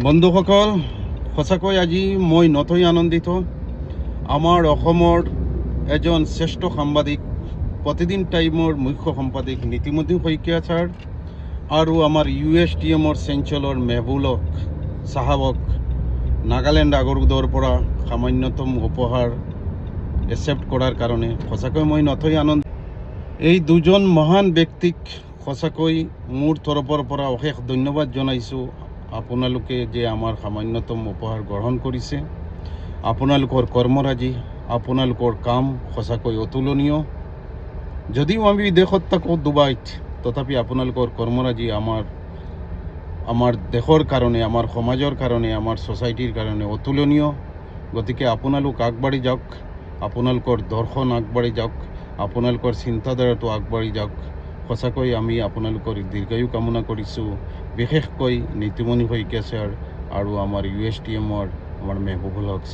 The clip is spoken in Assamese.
বন্ধুসকল, সঁচাকৈ আজি মই নথৈ আনন্দিত। আমাৰ অসমৰ এজন শ্ৰেষ্ঠ সাংবাদিক, প্ৰতিদিন টাইমৰ মুখ্য সম্পাদিক নীতিমতী শইকীয়া ছাৰ আৰু আমাৰ USTMৰ চেঞ্চেলৰ মেহবুলক চাহাবক নাগালেণ্ড আগৰগোদৰ পৰা সামান্যতম উপহাৰ একচেপ্ট কৰাৰ কাৰণে সঁচাকৈ মই নথৈ আনন্দিত। এই দুজন মহান ব্যক্তিক সঁচাকৈ মোৰ তৰফৰ পৰা অশেষ ধন্যবাদ জনাইছোঁ। আপোনালোকে যে আমাৰ সামান্যতম উপহাৰ গ্ৰহণ কৰিছে, আপোনালোকৰ কৰ্মৰাজি, আপোনালোকৰ কাম সঁচাকৈ অতুলনীয়। যদিও আমি বিদেশত থাকোঁ ডুবাইত, তথাপি আপোনালোকৰ কৰ্মৰাজি আমাৰ দেশৰ কাৰণে, আমাৰ সমাজৰ কাৰণে, আমাৰ ছ'চাইটিৰ কাৰণে অতুলনীয়। গতিকে আপোনালোক আগবাঢ়ি যাওক, আপোনালোকৰ দৰ্শন আগবাঢ়ি যাওক, আপোনালোকৰ চিন্তাধাৰাটো আগবাঢ়ি যাওক। সঁচাকৈ আমি আপোনালোকৰ দীৰ্ঘায়ু কামনা কৰিছোঁ, বিশেষকৈ নীতিমণি শইকীয়া ছাৰ আৰু আমাৰ USTMৰ আমাৰ মেহবুবুল হক ছাৰ।